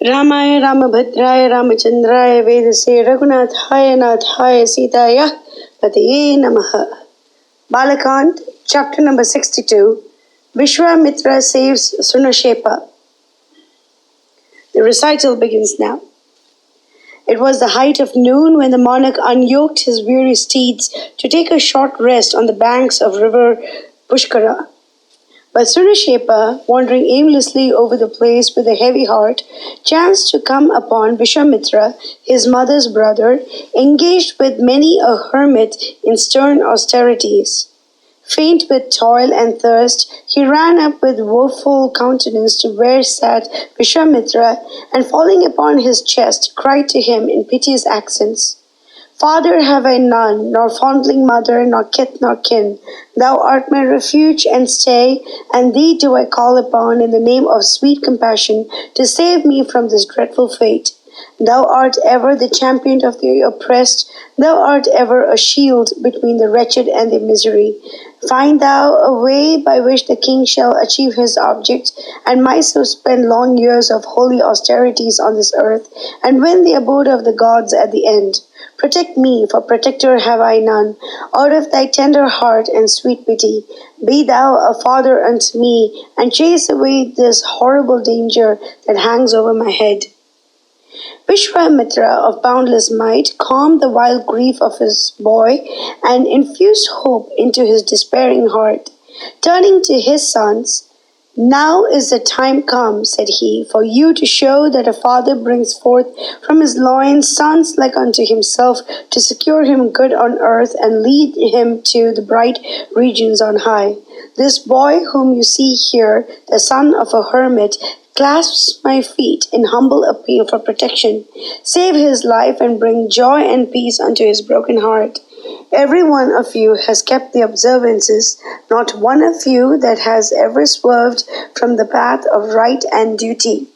Ramaya Ramabhadraya Ramachandraya Vedase Raghunathaya Nathaya Sitaya Pataye Namaha. Bala, chapter number 62. Visvamitra saves Sunhasheppa. The recital begins now. It was the height of noon when the monarch unyoked his weary steeds to take a short rest on the banks of river Pushkara. But Sunhasheppa, wandering aimlessly over the place with a heavy heart, chanced to come upon Visvamitra, his mother's brother, engaged with many a hermit in stern austerities. Faint with toil and thirst, he ran up with woeful countenance to where sat Visvamitra, and falling upon his chest, cried to him in piteous accents, "Father have I none, nor fondling mother, nor kith nor kin. Thou art my refuge and stay, and thee do I call upon in the name of sweet compassion to save me from this dreadful fate. Thou art ever the champion of the oppressed, thou art ever a shield between the wretched and their misery. Find thou a way by which the king shall achieve his object, and myself spend long years of holy austerities on this earth, and win the abode of the gods at the end. Protect me, for protector have I none. Out of thy tender heart and sweet pity, be thou a father unto me, and chase away this horrible danger that hangs over my head." Visvamitra, of boundless might, calmed the wild grief of his boy and infused hope into his despairing heart. Turning to his sons, "Now is the time come," said he, "for you to show that a father brings forth from his loins sons like unto himself, to secure him good on earth and lead him to the bright regions on high. This boy whom you see here, the son of a hermit, clasps my feet in humble appeal for protection. Save his life and bring joy and peace unto his broken heart. Every one of you has kept the observances, not one of you that has ever swerved from the path of right and duty.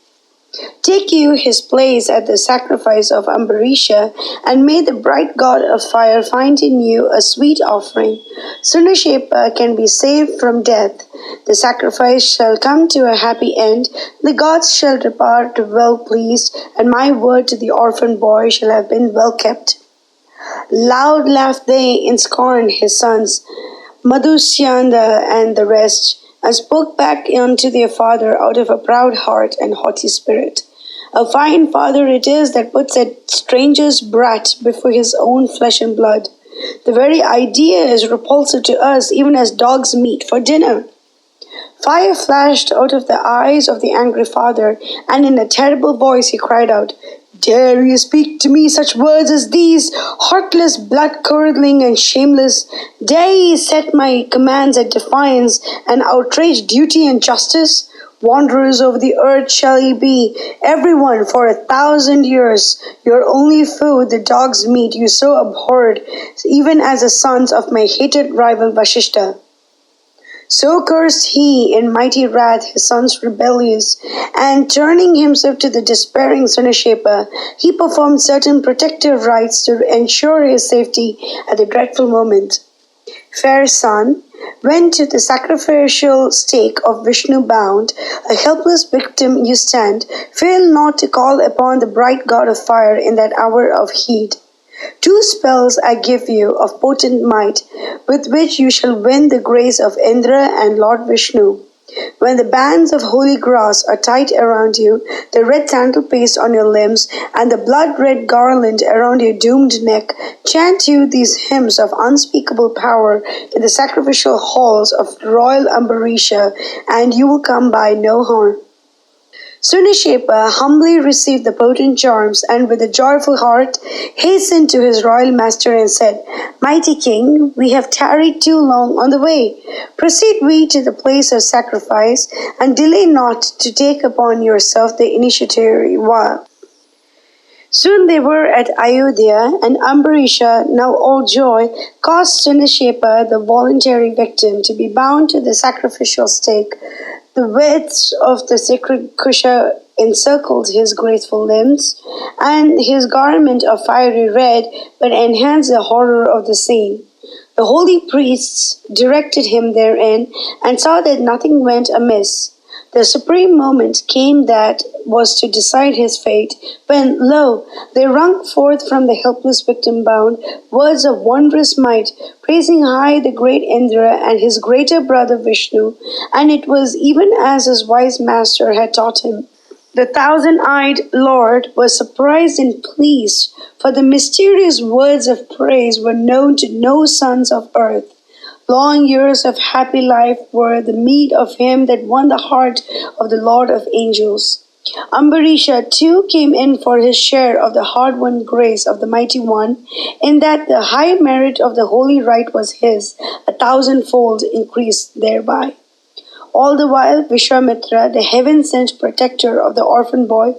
Take you his place at the sacrifice of Ambarisha, and may the bright god of fire find in you a sweet offering. Sunhasheppa can be saved from death. The sacrifice shall come to a happy end, the gods shall depart well pleased, and my word to the orphan boy shall have been well kept." Loud laughed they in scorn, his sons, Madhusyanda and the rest, and spoke back unto their father out of a proud heart and haughty spirit. "A fine father it is that puts a stranger's brat before his own flesh and blood. The very idea is repulsive to us, even as dog's meat for dinner." Fire flashed out of the eyes of the angry father, and in a terrible voice he cried out, "Dare you speak to me such words as these, heartless, blood-curdling, and shameless? Dare ye set my commands at defiance, and outrage duty and justice? Wanderers over the earth shall ye be, every one for 1,000 years. Your only food, the dog's meat you so abhorred, even as the sons of my hated rival Vasishta." So cursed he in mighty wrath his sons rebellious, and turning himself to the despairing Sunhasheppa, he performed certain protective rites to ensure his safety at the dreadful moment. "Fair son, when to the sacrificial stake of Vishnu bound, a helpless victim you stand, fail not to call upon the bright god of fire in that hour of heat. 2 spells I give you of potent might, with which you shall win the grace of Indra and Lord Vishnu. When the bands of holy grass are tight around you, the red sandal paste on your limbs, and the blood-red garland around your doomed neck, chant you these hymns of unspeakable power in the sacrificial halls of royal Ambarisha, and you will come by no harm." Sunhasheppa humbly received the potent charms, and with a joyful heart hastened to his royal master and said, "Mighty king, we have tarried too long on the way. Proceed we to the place of sacrifice, and delay not to take upon yourself the initiatory vow." Soon they were at Ayodhya, and Ambarisha, now all joy, caused Sunhasheppa, the voluntary victim, to be bound to the sacrificial stake. The widths of the sacred kusha encircled his graceful limbs, and his garment of fiery red but enhanced the horror of the scene. The holy priests directed him therein, and saw that nothing went amiss. The supreme moment came that was to decide his fate, when, lo, there rung forth from the helpless victim bound words of wondrous might, praising high the great Indra and his greater brother Vishnu, and it was even as his wise master had taught him. The thousand-eyed Lord was surprised and pleased, for the mysterious words of praise were known to no sons of earth. Long years of happy life were the meed of him that won the heart of the Lord of angels. Ambarisha too came in for his share of the hard-won grace of the Mighty One, in that the high merit of the holy rite was his, a thousandfold increased thereby. All the while Visvamitra, the heaven-sent protector of the orphan boy,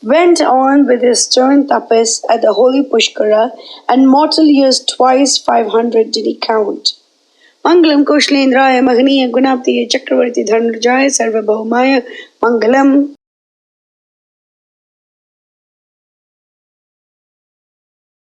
went on with his stern tapas at the holy Pushkara, and mortal years twice 500 did he count. Mangalam Koshlendra Mahaniya Gunapti Chakravarti Dhanurjaya Sarvabhaumaya Mangalam.